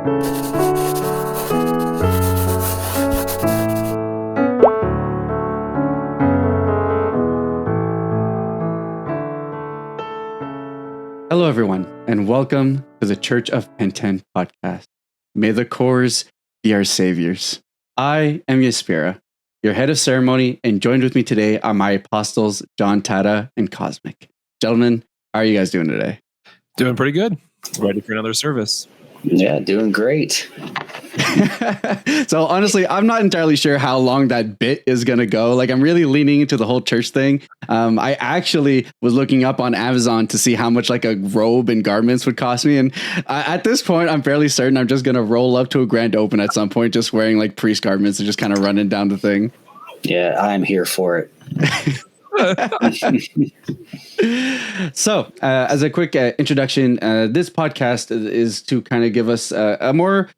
Hello, everyone, and welcome to the Church of Pentan Podcast. May the cores be our saviors. I am Espira, your head of ceremony, and joined with me today are my apostles, John Tatta and Cosmic. Gentlemen, how are you guys doing today? Doing pretty good. Ready for another service. Yeah, doing great. So honestly, I'm not entirely sure how long that bit is going to go. Like, I'm really leaning into the whole church thing. I actually was looking up on Amazon to see how much like a robe and garments would cost me. And at this point, I'm fairly certain I'm just going to roll up to a grand open at some point, just wearing like priest garments and just kind of running down the thing. Yeah, I'm here for it. So, as a quick introduction, this podcast is to kind of give us a more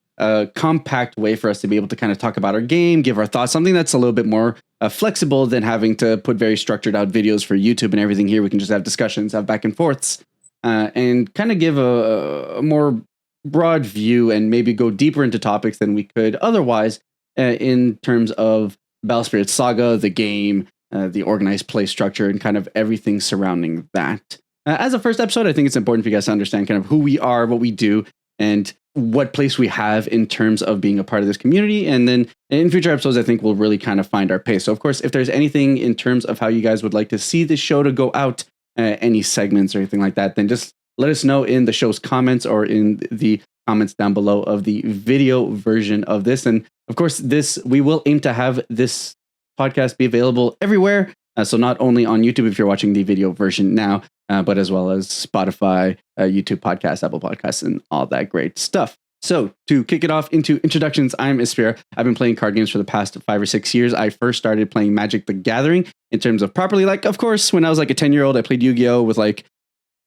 compact way for us to be able to kind of talk about our game, give our thoughts, something that's a little bit more flexible than having to put very structured out videos for YouTube and everything. Here we can just have discussions, have back and forths, and kind of give a more broad view and maybe go deeper into topics than we could otherwise in terms of Battlespirits Saga, the game, the organized play structure, and kind of everything surrounding that. As a first episode, I think it's important for you guys to understand kind of who we are, what we do, and what place we have in terms of being a part of this community. And then in future episodes, I think we'll really kind of find our pace. So of course, if there's anything in terms of how you guys would like to see this show to go out, any segments or anything like that, then just let us know in the show's comments or in the comments down below of the video version of this. And of course, we will aim to have this podcast be available everywhere. So not only on YouTube if you're watching the video version now, but as well as Spotify, YouTube Podcasts, Apple Podcasts, and all that great stuff. So to kick it off into introductions, I'm Espira. I've been playing card games for the past 5 or 6 years. I first started playing Magic the Gathering in terms of properly. Like, of course, when I was like a 10-year-old, I played Yu-Gi-Oh! With like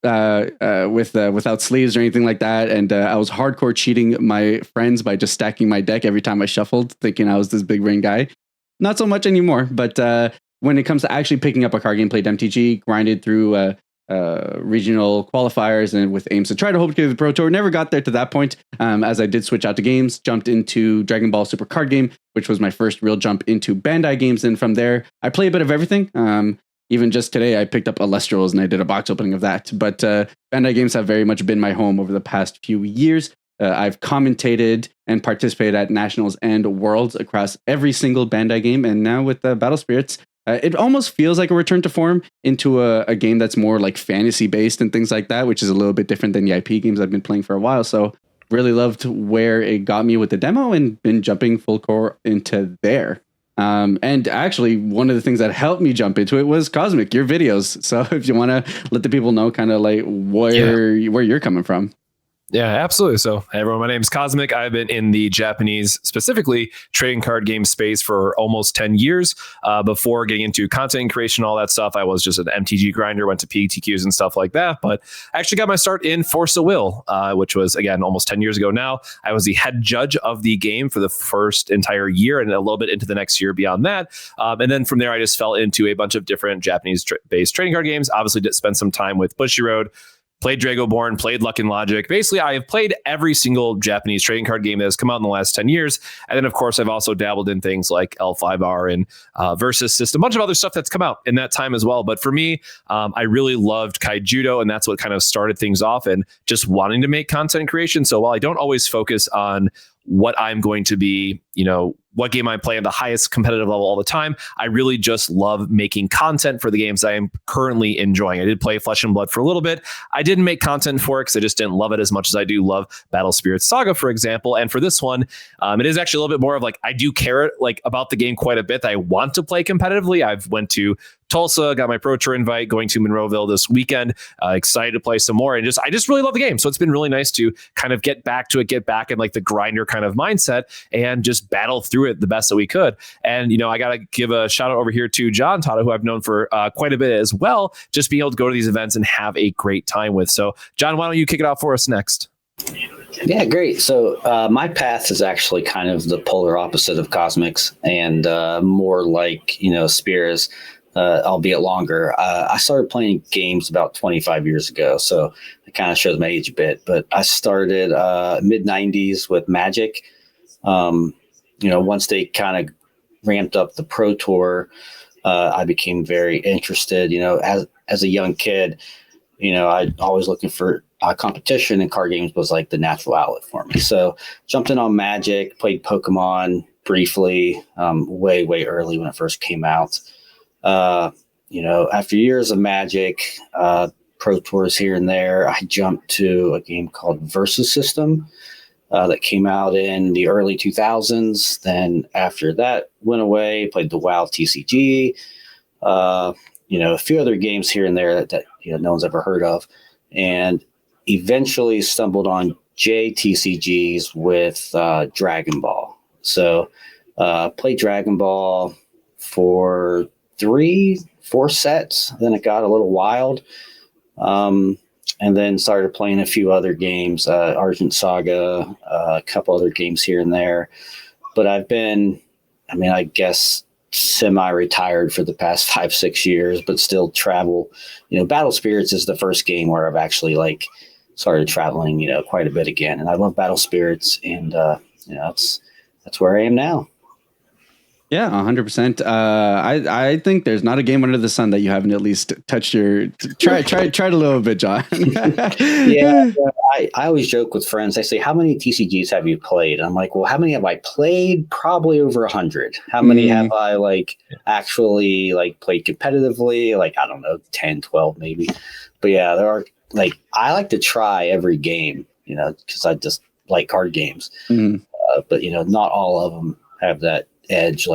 without sleeves or anything like that. And I was hardcore cheating my friends by just stacking my deck every time I shuffled, thinking I was this big brain guy. Not so much anymore, but when it comes to actually picking up a card game, played MTG, grinded through regional qualifiers and with aims to try to hope to get the Pro Tour. Never got there to that point, as I did switch out to games, jumped into Dragon Ball Super Card Game, which was my first real jump into Bandai games. And from there, I play a bit of everything. Even just today, I picked up Alestrals and I did a box opening of that. But Bandai games have very much been my home over the past few years. I've commentated and participated at nationals and worlds across every single Bandai game. And now with Battlespirits, it almost feels like a return to form into a game that's more like fantasy based and things like that, which is a little bit different than the IP games I've been playing for a while. So really loved where it got me with the demo and been jumping full core into there. And actually, one of the things that helped me jump into it was Cosmic, your videos. So if you want to let the people know kind of like where you're coming from. Yeah, absolutely. So, hey everyone, my name is Cosmic. I've been in the Japanese, specifically trading card game space for almost 10 years. Before getting into content creation, all that stuff, I was just an MTG grinder, went to PTQs and stuff like that. But I actually got my start in Force of Will, which was, again, almost 10 years ago now. I was the head judge of the game for the first entire year and a little bit into the next year beyond that. And then from there, I just fell into a bunch of different Japanese-based trading card games. Obviously, did spend some time with Bushiroad, played Dragoborn, played Luck and Logic. Basically, I have played every single Japanese trading card game that has come out in the last 10 years. And then, of course, I've also dabbled in things like L5R and Versus System, a bunch of other stuff that's come out in that time as well. But for me, I really loved Kaijudo, and that's what kind of started things off and just wanting to make content creation. So while I don't always focus on what I'm going to be, what game I play at the highest competitive level all the time, I really just love making content for the games I am currently enjoying. I did play Flesh and Blood for a little bit. I didn't make content for it because I just didn't love it as much as I do love Battlespirits Saga, for example. And for this one, it is actually a little bit more of like, I do care about the game quite a bit. I want to play competitively. I've went to Tulsa, got my Pro Tour invite, going to Monroeville this weekend. Excited to play some more, and I just really love the game. So it's been really nice to kind of get back in like the grinder kind of mindset and just battle through it the best that we could. And I got to give a shout out over here to John Tatta, who I've known for quite a bit as well. Just being able to go to these events and have a great time with. So John, why don't you kick it off for us next? Yeah, great. So my path is actually kind of the polar opposite of Cosmic's and more like, Espira's. albeit longer. I started playing games about 25 years ago, so it kind of shows my age a bit. But I started mid 90s with Magic. Once they kind of ramped up the Pro Tour, I became very interested. As a young kid, I always looking for competition, and card games was like the natural outlet for me. So jumped in on Magic, played Pokemon briefly, way early when it first came out. After years of Magic, Pro Tours here and there, I jumped to a game called Versus System that came out in the early 2000s. Then after that went away, played the WoW TCG, a few other games here and there that no one's ever heard of, and eventually stumbled on JTCGs with Dragon Ball. So played Dragon Ball for 3-4 sets. Then it got a little wild. And then started playing a few other games, Argent Saga, a couple other games here and there. But I've been, I guess, semi-retired for the past 5-6 years, but still travel. Battle Spirits is the first game where I've actually started traveling, quite a bit again. And I love Battle Spirits, and that's where I am now. Yeah, 100%. I think there's not a game under the sun that you haven't at least touched tried a little bit, John. Yeah, I always joke with friends. They say, "How many TCGs have you played?" And I'm like, "Well, how many have I played? Probably over 100. How many have I actually played competitively? I don't know, 10, 12 maybe." But yeah, there are I like to try every game, because I just like card games. But not all of them have that edge,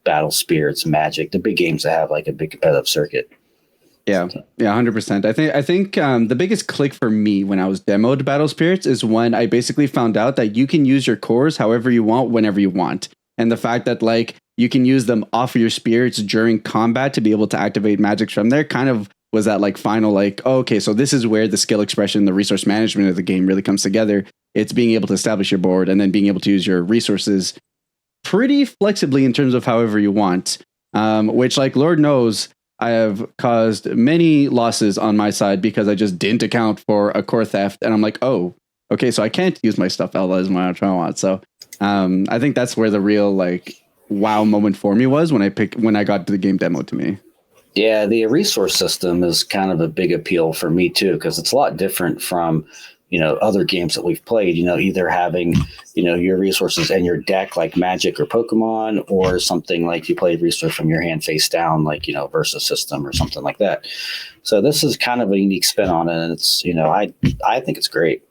Battle Spirits, Magic, the big games that have a big competitive circuit. Yeah, 100%. I think the biggest click for me when I was demoed Battle Spirits is when I basically found out that you can use your cores however you want, whenever you want. And the fact that you can use them off of your spirits during combat to be able to activate magics from there kind of was that final, okay, so this is where the skill expression, the resource management of the game really comes together. It's being able to establish your board and then being able to use your resources pretty flexibly in terms of however you want, which Lord knows I have caused many losses on my side because I just didn't account for a core theft. And I'm oh, okay, so I can't use my stuff as much as I want. So I think that's where the real wow moment for me was when I got the game demo to me. Yeah, the resource system is kind of a big appeal for me too, because it's a lot different from other games that we've played, either having, your resources in your deck like Magic or Pokemon, or something you play resource from your hand face down, Versus System or something like that. So this is kind of a unique spin on it. And it's, I think it's great.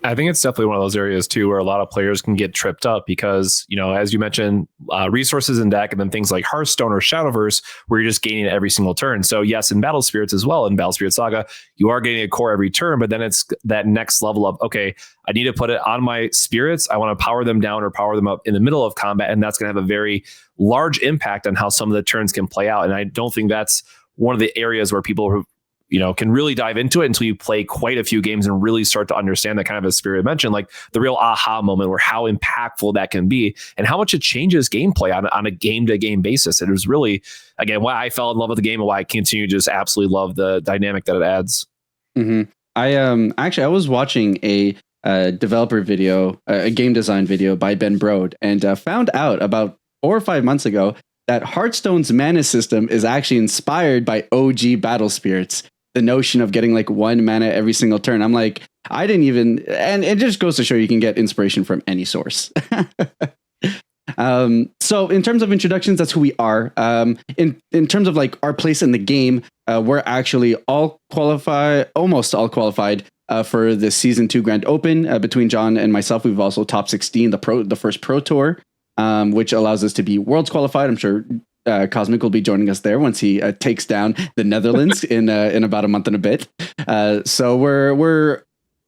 I think it's definitely one of those areas too where a lot of players can get tripped up because, as you mentioned, resources in deck, and then things like Hearthstone or Shadowverse where you're just gaining it every single turn. So yes, in Battle Spirits as well, in Battle Spirit Saga, you are getting a core every turn, but then it's that next level of, okay, I need to put it on my spirits. I want to power them down or power them up in the middle of combat. And that's going to have a very large impact on how some of the turns can play out. And I don't think that's one of the areas where people who can really dive into it until you play quite a few games and really start to understand that, kind of as Spirit mentioned, the real aha moment where how impactful that can be and how much it changes gameplay on a game-to-game basis. It was really, again, why I fell in love with the game and why I continue to just absolutely love the dynamic that it adds. Mm-hmm. I was watching a developer video, a game design video by Ben Brode, and found out about 4 or 5 months ago that Hearthstone's mana system is actually inspired by OG Battle Spirits. The notion of getting 1 mana every single turn. I'm I didn't even, and it just goes to show you can get inspiration from any source. So in terms of introductions, that's who we are. In terms of our place in the game, we're actually almost all qualified for the season 2 Grand Open. Between John and myself, we've also top 16 the first Pro Tour, which allows us to be worlds qualified. I'm sure Cosmic will be joining us there once he takes down the Netherlands in about a month and a bit. So we're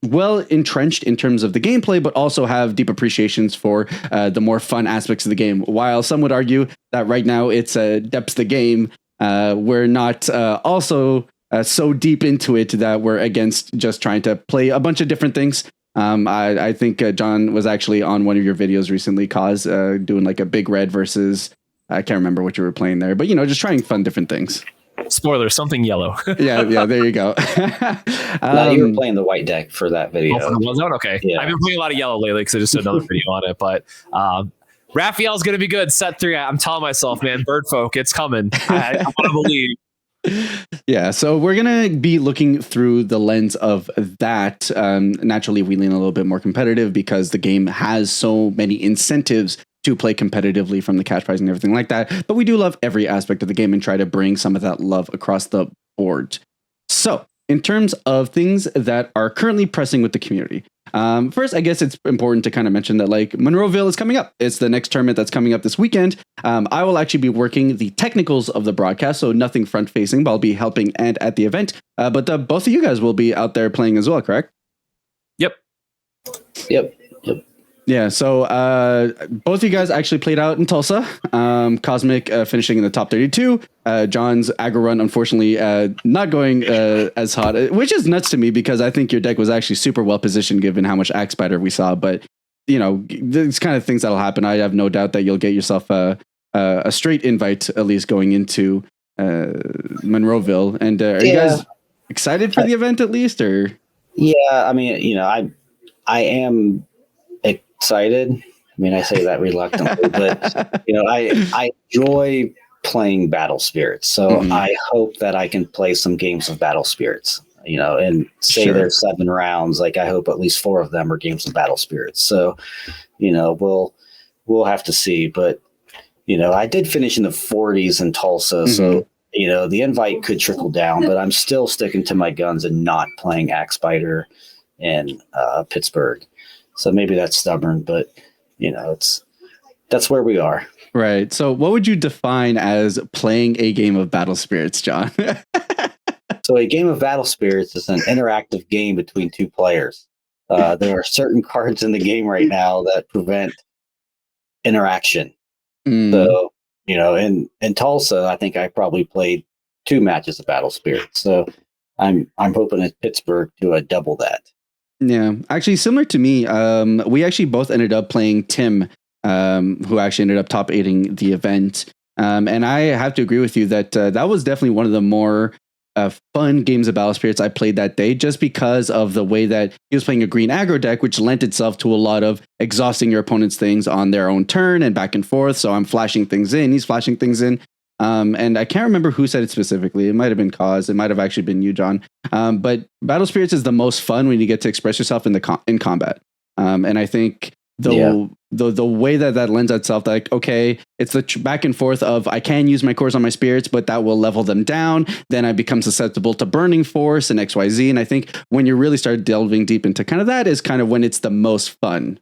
well entrenched in terms of the gameplay, but also have deep appreciations for the more fun aspects of the game. While some would argue that right now it's depths the game, we're not also so deep into it that we're against just trying to play a bunch of different things. I think John was actually on one of your videos recently, doing a Big Red versus I can't remember what you were playing there, but just trying fun different things. Spoiler, something yellow. yeah, there you go. No, you were playing the white deck for that video. Oh, for the one zone? Okay. Yeah. I've been playing a lot of yellow lately because I just did another video on it. But Raphael's going to be good. Set 3. I'm telling myself, man, bird folk, it's coming. I want to believe. Yeah, so we're going to be looking through the lens of that. Naturally, we lean a little bit more competitive because the game has so many incentives to play competitively, from the cash prize and everything like that. But we do love every aspect of the game and try to bring some of that love across the board. So in terms of things that are currently pressing with the community, first, I guess it's important to kind of mention that like Monroeville is coming up. It's the next tournament that's coming up this weekend. I will actually be working the technicals of the broadcast, so nothing front facing, but I'll be helping and at the event. But both of you guys will be out there playing as well, correct? Yep. Yeah, so both of you guys actually played out in Tulsa. Cosmic finishing in the top 32. John's aggro run, unfortunately, not going as hot, which is nuts to me because I think your deck was actually super well positioned given how much Axe Spider we saw. But, these kind of things that'll happen. I have no doubt that you'll get yourself a straight invite, at least going into Monroeville. And are you guys excited for the event at least? Or Yeah, I mean, I am excited. I mean, I say that reluctantly, but I enjoy playing Battle Spirits. So I hope that I can play some games of Battle Spirits, and say there's 7 rounds. Like I hope at least 4 of them are games of Battle Spirits. So, we'll have to see. But, I did finish in the 40s in Tulsa. So, the invite could trickle down, but I'm still sticking to my guns and not playing Axe Spider in Pittsburgh. So maybe that's stubborn, but that's where we are. Right. So what would you define as playing a game of Battle Spirits, John? So a game of Battle Spirits is an interactive game between 2 players. There are certain cards in the game right now that prevent interaction. So, in Tulsa, I think I probably played 2 matches of Battle Spirits. So I'm hoping at Pittsburgh to double that. Yeah, actually, similar to me, we actually both ended up playing Tim, who actually ended up top 8ing the event. And I have to agree with you that that was definitely one of the more fun games of Battle Spirits I played that day, just because of the way that he was playing a green aggro deck, which lent itself to a lot of exhausting your opponent's things on their own turn and back and forth. So I'm flashing things in, he's flashing things in. And I can't remember who said it specifically. It might have been Koz. It might have actually been you, John. But Battle Spirits is the most fun when you get to express yourself in in combat. And I think the way that lends itself, like, okay, it's the back and forth of I can use my cores on my spirits, but that will level them down. Then I become susceptible to burning force and XYZ. And I think when you really start delving deep into kind of that is kind of when it's the most fun.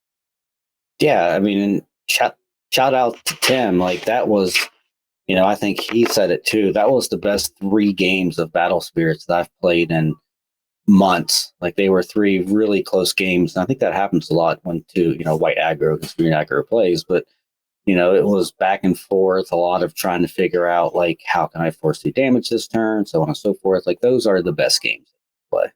Yeah, I mean, and shout out to Tim. Like that was. I think he said it too. That was the best 3 games of Battle Spirits that I've played in months. Like they were 3 really close games. And I think that happens a lot when white aggro against green aggro plays. But, it was back and forth, a lot of trying to figure out like, how can I force the damage this turn? So on and so forth. Like those are the best games to play.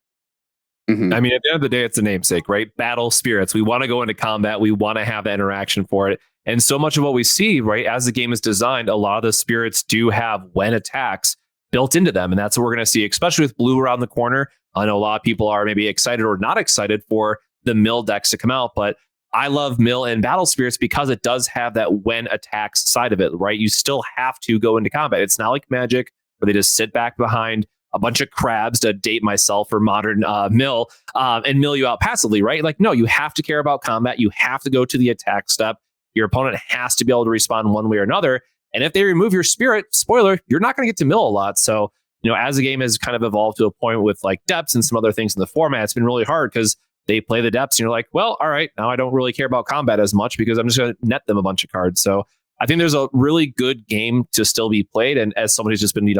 I mean, at the end of the day, it's the namesake, right? Battle Spirits. We want to go into combat. We want to have that interaction for it. And so much of what we see, right, as the game is designed, a lot of the spirits do have when attacks built into them. And that's what we're going to see, especially with blue around the corner. I know a lot of people are maybe excited or not excited for the mill decks to come out, but I love mill and Battle Spirits because it does have that when attacks side of it, right? You still have to go into combat. It's not like Magic where they just sit back behind a bunch of crabs, to date myself, for modern mill and mill you out passively, right? Like, no, you have to care about combat. You have to go to the attack step. Your opponent has to be able to respond one way or another. And if they remove your spirit, spoiler, you're not going to get to mill a lot. So, as the game has kind of evolved to a point with like depths and some other things in the format, it's been really hard because they play the depths and you're like, well, all right, now I don't really care about combat as much because I'm just going to net them a bunch of cards. So I think there's a really good game to still be played. And as somebody who's just been,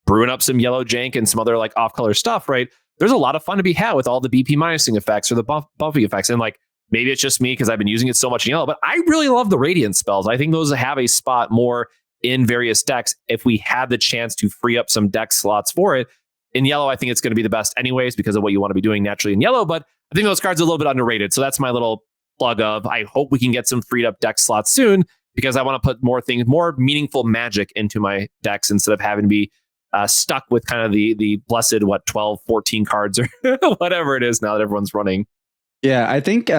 brewing up some yellow jank and some other like off-color stuff, right? There's a lot of fun to be had with all the BP minusing effects or the buffing effects. And like, maybe it's just me because I've been using it so much in yellow, but I really love the Radiant spells. I think those have a spot more in various decks if we had the chance to free up some deck slots for it. In yellow, I think it's going to be the best anyways because of what you want to be doing naturally in yellow, but I think those cards are a little bit underrated. So that's my little plug of I hope we can get some freed up deck slots soon because I want to put more meaningful magic into my decks instead of having to be stuck with kind of the blessed 12, 14 cards or whatever it is now that everyone's running. Yeah, I think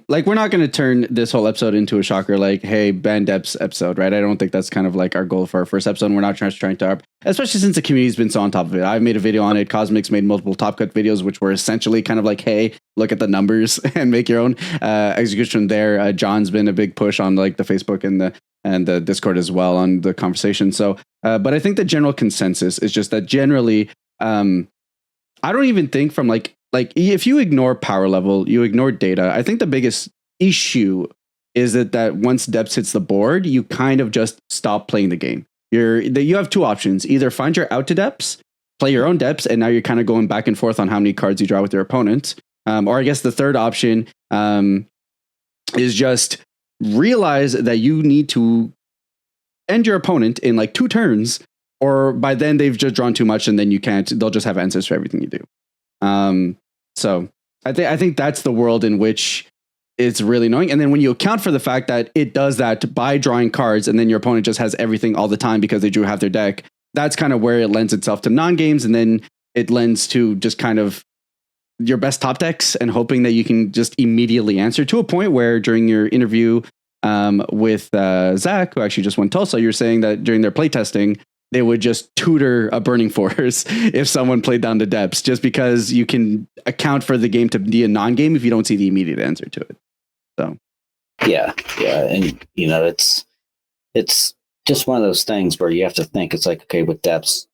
like we're not going to turn this whole episode into a shocker like, hey, ban depths episode, right? I don't think that's kind of like our goal for our first episode. We're not trying to, especially since the community's been so on top of it. I've made a video on it. Cosmic's made multiple Top Cut videos, which were essentially kind of like, hey, look at the numbers and make your own execution there. John's been a big push on like the Facebook and the Discord as well on the conversation. So, but I think the general consensus is just that generally, I don't even think from like if you ignore power level, you ignore data. I think the biggest issue is that once depths hits the board, you kind of just stop playing the game. You have two options: either find your out to depths, play your own depths, and now you're kind of going back and forth on how many cards you draw with your opponent. Or I guess the third option is just realize that you need to end your opponent in like 2 turns, or by then they've just drawn too much and then you can't. They'll just have answers for everything you do. So I think that's the world in which it's really annoying. And then when you account for the fact that it does that by drawing cards and then your opponent just has everything all the time because they drew half their deck, that's kind of where it lends itself to non-games. And then it lends to just kind of your best top decks and hoping that you can just immediately answer, to a point where during your interview with Zach, who actually just won Tulsa, you're saying that during their playtesting, they would just tutor a Burning Force if someone played down the depths, just because you can account for the game to be a non-game if you don't see the immediate answer to it. So, yeah, and it's just one of those things where you have to think. It's like, okay, with depths,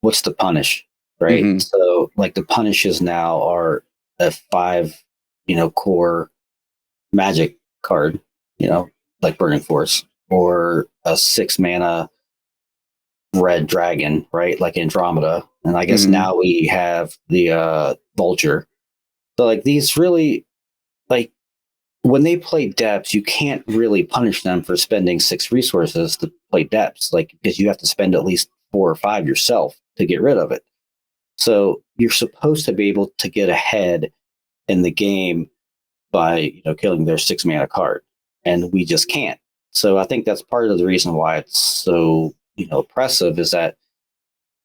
what's the punish, right? Mm-hmm. So, like, the punishes now are a 5, core magic card, like Burning Force, or a 6 mana red dragon, right? Like Andromeda. And I guess now we have the Vulture. So like these really, like when they play depths, you can't really punish them for spending 6 resources to play depths, like because you have to spend at least 4 or 5 yourself to get rid of it. So you're supposed to be able to get ahead in the game by killing their 6 mana card, and we just can't. So I think that's part of the reason why it's so oppressive, is that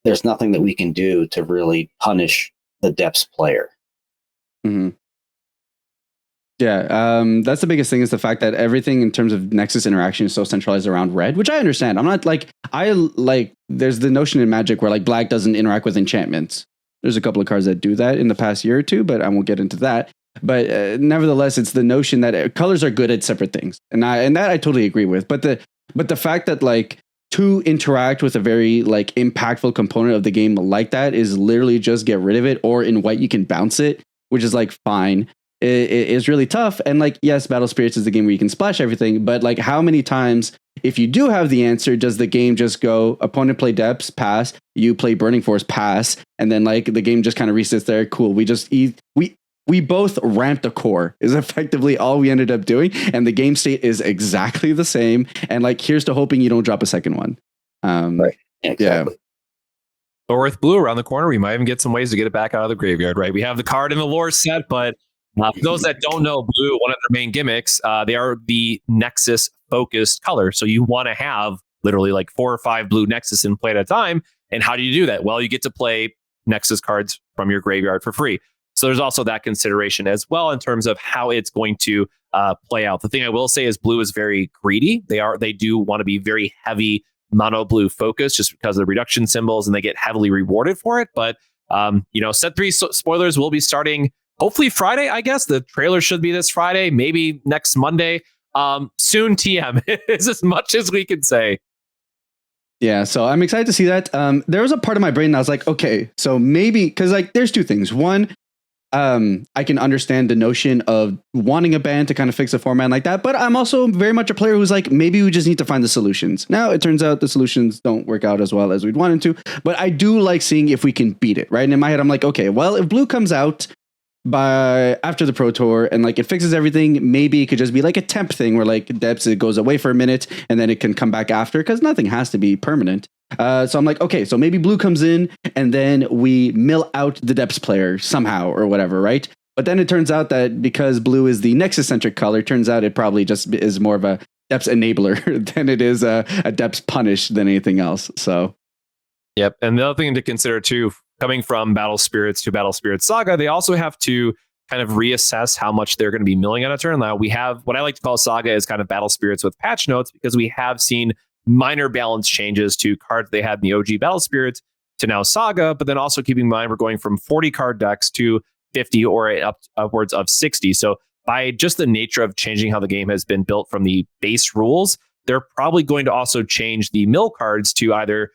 there's nothing that we can do to really punish the depths player. Mm-hmm. Yeah, that's the biggest thing, is the fact that everything in terms of Nexus interaction is so centralized around red, which I understand. I'm not like, there's the notion in Magic where like black doesn't interact with enchantments. There's a couple of cards that do that in the past year or two, but I won't get into that. But nevertheless, it's the notion that colors are good at separate things, and that I totally agree with. But the fact that like to interact with a very like impactful component of the game like that is literally just get rid of it, or in white you can bounce it, which is like fine. It is really tough. And like, yes, Battle Spirits is the game where you can splash everything, but like how many times, if you do have the answer, does the game just go opponent play depths, pass, you play Burning Force, pass, and then like the game just kind of resets there? Cool. We both ramped a core is effectively all we ended up doing. And the game state is exactly the same. And like, here's to hoping you don't drop a second one. Right. Exactly. Yeah. Or with blue around the corner, we might even get some ways to get it back out of the graveyard, right? We have the card in the lore set, but for those that don't know blue, one of their main gimmicks, they are the Nexus focused color. So you want to have literally like 4 or 5 blue Nexus in play at a time. And how do you do that? Well, you get to play Nexus cards from your graveyard for free. So there's also that consideration as well in terms of how it's going to play out. The thing I will say is blue is very greedy. They do want to be very heavy mono blue focused just because of the reduction symbols, and they get heavily rewarded for it. But set 3 spoilers will be starting hopefully Friday. I guess the trailer should be this Friday, maybe next Monday. Soon TM is as much as we can say. Yeah, so I'm excited to see that. There was a part of my brain that I was like, okay, so maybe, because like there's 2 things. One, I can understand the notion of wanting a ban to kind of fix a format like that, but I'm also very much a player who's like, maybe we just need to find the solutions. Now, it turns out the solutions don't work out as well as we'd want them to, but I do like seeing if we can beat it, right? And in my head, I'm like, okay, well, if blue comes out by after the Pro Tour and like it fixes everything, maybe it could just be like a temp thing where like depths, it goes away for a minute and then it can come back after, because nothing has to be permanent. So I'm like, okay, so maybe blue comes in and then we mill out the depths player somehow or whatever, right? But then it turns out that because blue is the Nexus centric color, turns out it probably just is more of a Depth's enabler than it is a Depth's punish than anything else. So, yep. And the other thing to consider too, coming from Battle Spirits to Battle Spirits Saga, they also have to kind of reassess how much they're going to be milling on a turn. Now we have what I like to call Saga is kind of Battle Spirits with patch notes, because we have seen minor balance changes to cards they had in the OG Battle Spirits to now Saga, but then also keeping in mind we're going from 40 card decks to 50 or upwards of 60. So by just the nature of changing how the game has been built from the base rules, they're probably going to also change the mill cards to either,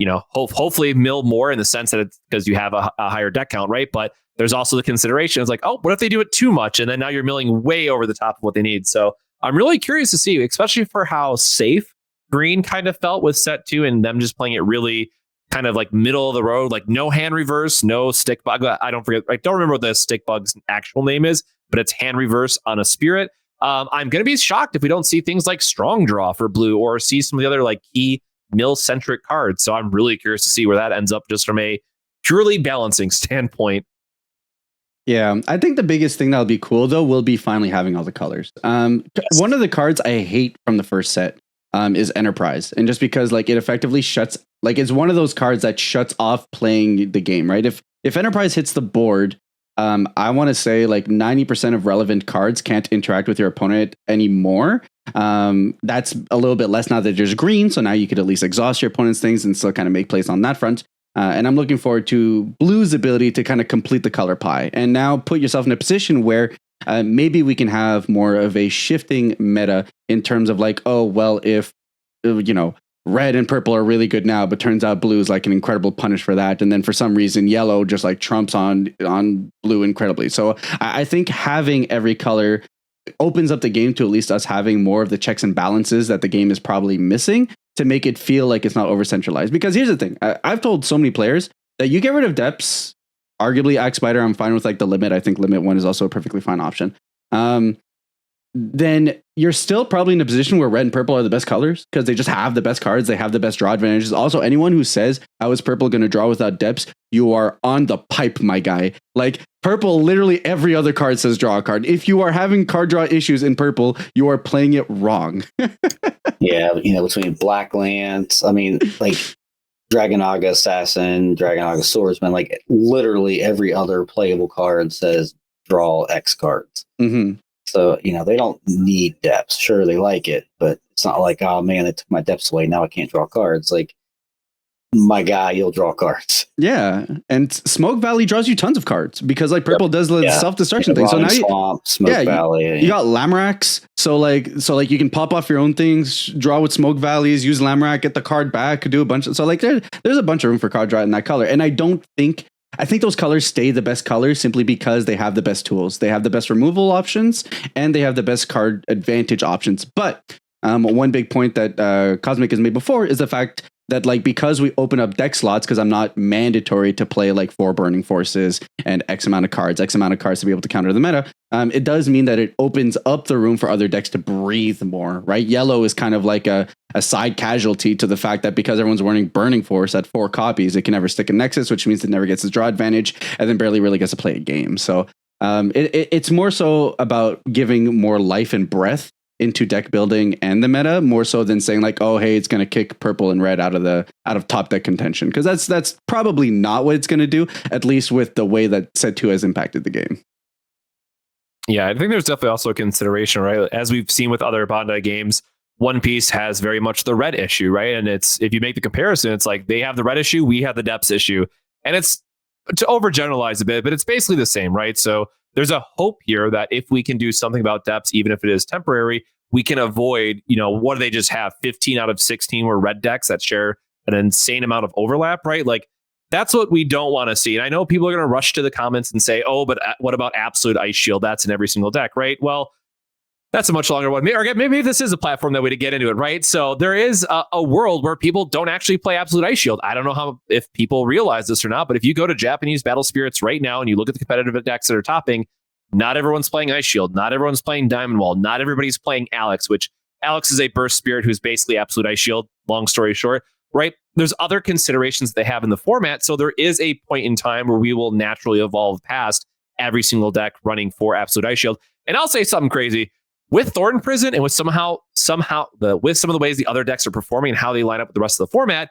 hopefully mill more in the sense that it's because you have a higher deck count, right? But there's also the consideration. It's like, oh, what if they do it too much? And then now you're milling way over the top of what they need. So I'm really curious to see, especially for how safe Green kind of felt with set 2 and them just playing it really kind of like middle of the road, like no hand reverse, no stick bug. I don't remember what the stick bug's actual name is, but it's hand reverse on a spirit. I'm going to be shocked if we don't see things like strong draw for blue or see some of the other like key mill centric cards. So I'm really curious to see where that ends up just from a purely balancing standpoint. Yeah, I think the biggest thing that'll be cool though will be finally having all the colors. Yes. One of the cards I hate from the first set is Enterprise, and just because like it effectively shuts, like it's one of those cards that shuts off playing the game, right? If Enterprise hits the board, I want to say like 90% of relevant cards can't interact with your opponent anymore. That's a little bit less now that there's green, so now you could at least exhaust your opponent's things and still kind of make plays on that front. And I'm looking forward to Blue's ability to kind of complete the color pie and now put yourself in a position where maybe we can have more of a shifting meta in terms of like, oh, well, if, red and purple are really good now, but turns out blue is like an incredible punish for that. And then for some reason, yellow just like trumps on blue incredibly. So I think having every color opens up the game to at least us having more of the checks and balances that the game is probably missing, to make it feel like it's not over centralized. Because here's the thing, I've told so many players that you get rid of depths, arguably Axe Spider, I'm fine with like the limit. I think limit 1 is also a perfectly fine option. Then you're still probably in a position where red and purple are the best colors because they just have the best cards. They have the best draw advantages. Also, anyone who says, how is purple going to draw without depths? You are on the pipe, my guy. Like purple, literally every other card says draw a card. If you are having card draw issues in purple, you are playing it wrong. Yeah, between black lands, like Dragonaga Assassin, Dragonaga Swordsman, like literally every other playable card says draw X cards. Mm-hmm. So, they don't need depths. Sure, they like it, but it's not like, oh man, they took my depths away. Now I can't draw cards. Like, my guy, you'll draw cards. Yeah. And Smoke Valley draws you tons of cards because like purple does the self-destruction thing. So now Swamp, Smoke Valley. You got Lamorax. So like you can pop off your own things, draw with Smoke Valleys, use Lamorak, get the card back, do a bunch of, so like there's a bunch of room for card draw in that color. And I think those colors stay the best colors simply because they have the best tools. They have the best removal options and they have the best card advantage options. But one big point that Cosmic has made before is the fact that like because we open up deck slots, because I'm not mandatory to play like 4 Burning Forces and X amount of cards to be able to counter the meta, it does mean that it opens up the room for other decks to breathe more, right? Yellow is kind of like a side casualty to the fact that because everyone's running Burning Force at 4 copies, it can never stick a Nexus, which means it never gets its draw advantage and then barely really gets to play a game. So it's more so about giving more life and breath into deck building and the meta, more so than saying like, oh, hey, it's going to kick purple and red out of top deck contention. Because that's probably not what it's going to do, at least with the way that Set 2 has impacted the game. Yeah, I think there's definitely also a consideration, right? As we've seen with other Bandai games, One Piece has very much the red issue, right? And it's, if you make the comparison, it's like they have the red issue, we have the depths issue. And it's, to overgeneralize a bit, but it's basically the same, right? So there's a hope here that if we can do something about depths, even if it is temporary, we can avoid, what do they just have? 15 out of 16 were red decks that share an insane amount of overlap, right? Like that's what we don't want to see. And I know people are going to rush to the comments and say, oh, but what about Absolute Ice Shield? That's in every single deck, right? Well, that's a much longer one. Maybe this is a platform that way to get into it, right? So there is a world where people don't actually play Absolute Ice Shield. I don't know if people realize this or not, but if you go to Japanese Battle Spirits right now and you look at the competitive decks that are topping, not everyone's playing Ice Shield. Not everyone's playing Diamond Wall. Not everybody's playing Alex, which Alex is a burst spirit who's basically Absolute Ice Shield. Long story short, right? There's other considerations they have in the format. So there is a point in time where we will naturally evolve past every single deck running for Absolute Ice Shield. And I'll say something crazy. with Thornton Prison and with with some of the ways the other decks are performing and how they line up with the rest of the format,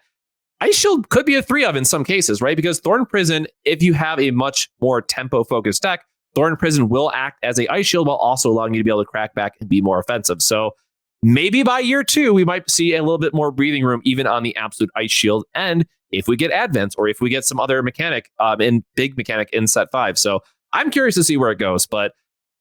Ice Shield could be a 3 of in some cases, right? Because Thornton Prison, if you have a much more tempo focused deck, Thornton Prison will act as a Ice Shield while also allowing you to be able to crack back and be more offensive. So maybe by year 2, we might see a little bit more breathing room even on the absolute Ice Shield. And if we get Advent or if we get some other mechanic big mechanic in set 5. So I'm curious to see where it goes. But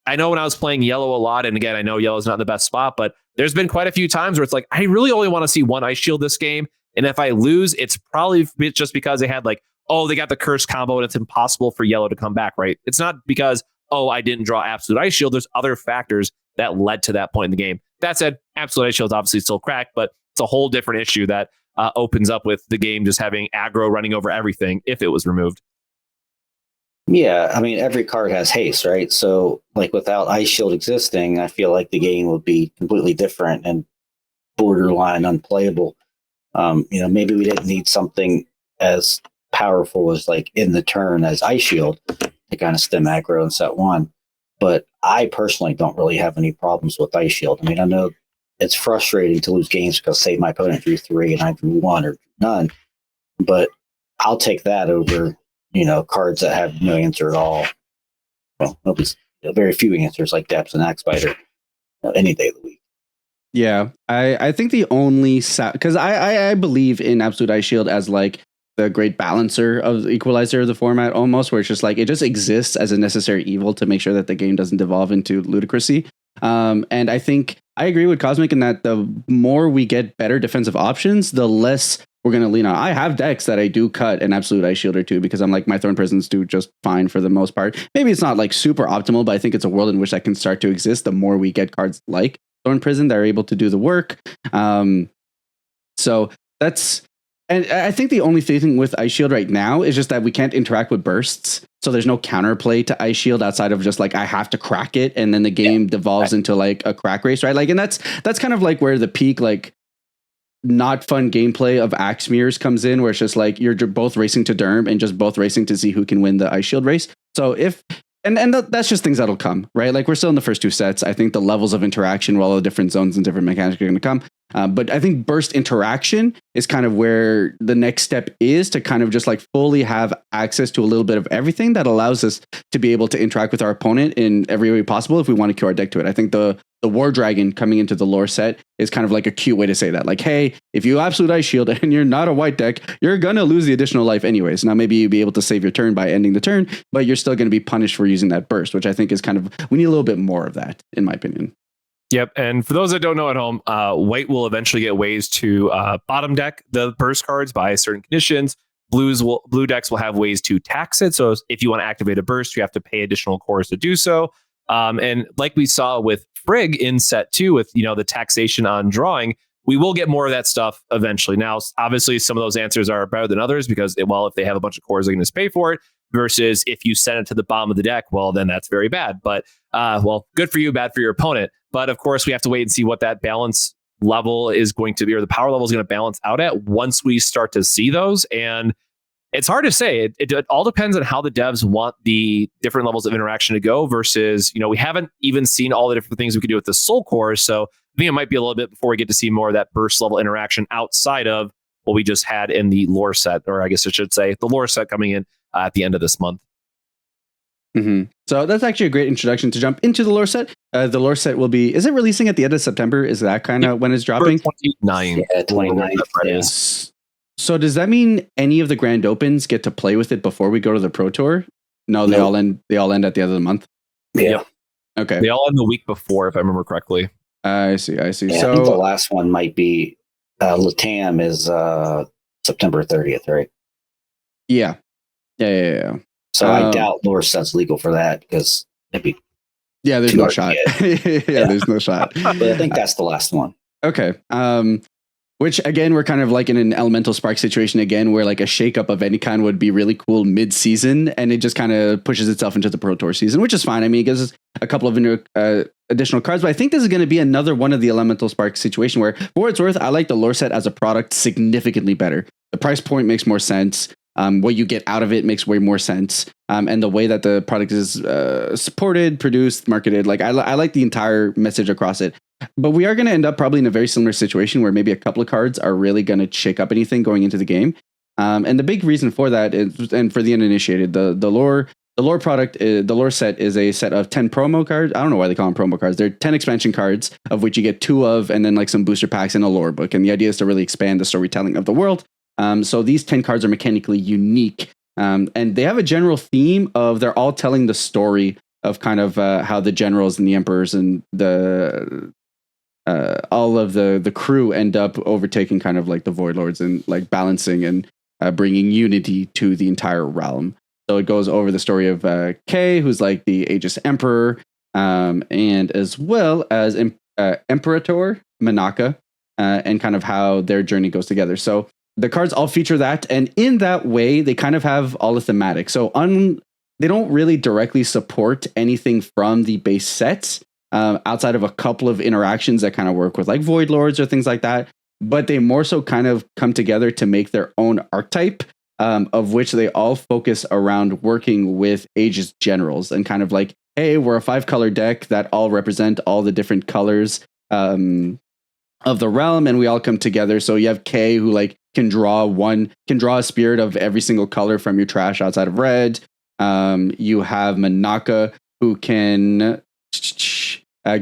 I know when I was playing Yellow a lot, and again, I know Yellow's not in the best spot, but there's been quite a few times where it's like, I really only want to see one Ice Shield this game. And if I lose, it's probably just because they had they got the curse combo and it's impossible for Yellow to come back, right? It's not because, I didn't draw Absolute Ice Shield. There's other factors that led to that point in the game. That said, Absolute Ice Shield is obviously still cracked, but it's a whole different issue that opens up with the game just having aggro running over everything if it was removed. Yeah, I mean, every card has haste, right? So, without Ice Shield existing, I feel like the game would be completely different and borderline unplayable. Maybe we didn't need something as powerful as in the turn as Ice Shield to kind of stem aggro in set 1. But I personally don't really have any problems with Ice Shield. I mean, I know it's frustrating to lose games because, say, my opponent drew 3 and I drew 1 or none, but I'll take that over, cards that have no answer at all. Well, very few answers like Depths and Axe Biter any day of the week. Yeah, I think the only because I believe in Absolute Ice Shield as the great balancer of the equalizer of the format, almost, where it's just it just exists as a necessary evil to make sure that the game doesn't devolve into ludicrousy. And I think I agree with Cosmic in that the more we get better defensive options, the less we're going to lean on. I have decks that I do cut an Absolute Ice Shield or 2 because I'm my Thorn Prisons do just fine for the most part. Maybe it's not super optimal, but I think it's a world in which that can start to exist the more we get cards like Thorn Prison that are able to do the work. So that's, and I think the only thing with Ice Shield right now is just that we can't interact with bursts. So there's no counterplay to Ice Shield outside of just I have to crack it, and then the game devolves into a crack race, right? And that's kind of where the peak not fun gameplay of Axe Mirrors comes in, where it's just you're both racing to Derm and just both racing to see who can win the Ice Shield race. So if that's just things that'll come, right? We're still in the first 2 sets. I think the levels of interaction, while all the different zones and different mechanics are going to come. But I think burst interaction is kind of where the next step is, to kind of just fully have access to a little bit of everything that allows us to be able to interact with our opponent in every way possible if we want to queue our deck to it. I think the War Dragon coming into the lore set is kind of a cute way to say that. Hey, if you Absolute Ice Shield and you're not a white deck, you're going to lose the additional life anyways. Now, maybe you'll be able to save your turn by ending the turn, but you're still going to be punished for using that burst, which I think is kind of, we need a little bit more of that, in my opinion. Yep. And for those that don't know at home, white will eventually get ways to bottom deck the burst cards by certain conditions. Blue decks will have ways to tax it. So if you want to activate a burst, you have to pay additional cores to do so. And like we saw with Frigg in set 2 with, the taxation on drawing, we will get more of that stuff eventually. Now, obviously, some of those answers are better than others because, if they have a bunch of cores, they're going to pay for it. Versus if you send it to the bottom of the deck, well, then that's very bad. But, good for you, bad for your opponent. But of course, we have to wait and see what that balance level is going to be, or the power level is going to balance out at once we start to see those. And it's hard to say. It all depends on how the devs want the different levels of interaction to go versus, we haven't even seen all the different things we could do with the soul cores. So I think it might be a little bit before we get to see more of that burst level interaction outside of what we just had in the lore set, or I guess I should say the lore set coming in at the end of this month. Mm-hmm. So that's actually a great introduction to jump into the lore set. The lore set will be, is it releasing at the end of September? Is that kind of when it's dropping? 29. Yeah, 29. Yeah. So does that mean any of the grand opens get to play with it before we go to the Pro Tour? No, they all end at the end of the month. Yeah. Okay. They all end the week before, if I remember correctly. I see. Yeah, so I think the last one might be Latam is September 30th, right? Yeah. So I doubt lore set's legal for that because it'd be there's no shot. There's no shot. But I think that's the last one. Okay. Which again, we're kind of in an Elemental Spark situation again, where a shakeup of any kind would be really cool mid-season, and it just kind of pushes itself into the Pro Tour season, which is fine. I mean, it gives us a couple of additional cards, but I think this is going to be another one of the Elemental Spark situation where, for what it's worth, I like the lore set as a product significantly better. The price point makes more sense. What you get out of it makes way more sense. And the way that the product is supported, produced, marketed, like I like the entire message across it. But we are going to end up probably in a very similar situation where maybe a couple of cards are really going to shake up anything going into the game. And the big reason for that is, and for the uninitiated, the lore product, the lore set is a set of 10 promo cards. I don't know why they call them promo cards. They're 10 expansion cards, of which you get 2 of, and then like some booster packs and a lore book. And the idea is to really expand the storytelling of the world. So these 10 cards are mechanically unique. And they have a general theme of they're all telling the story of kind of how the generals and the emperors and the all of the crew end up overtaking kind of like the void lords and like balancing and bringing unity to the entire realm. So it goes over the story of Kay, who's like the Aegis Emperor, and as well as Imperator Manaka, and kind of how their journey goes together. So the cards all feature that, and in that way, they kind of have all the thematic. So they don't really directly support anything from the base sets, outside of a couple of interactions that kind of work with like Void Lords or things like that. But they more so kind of come together to make their own archetype, of which they all focus around working with Aegis generals and kind of like, hey, we're a 5-color deck that all represent all the different colors of the realm, and we all come together. So you have Kay, who like can draw a spirit of every single color from your trash outside of red. You have Manaka, who can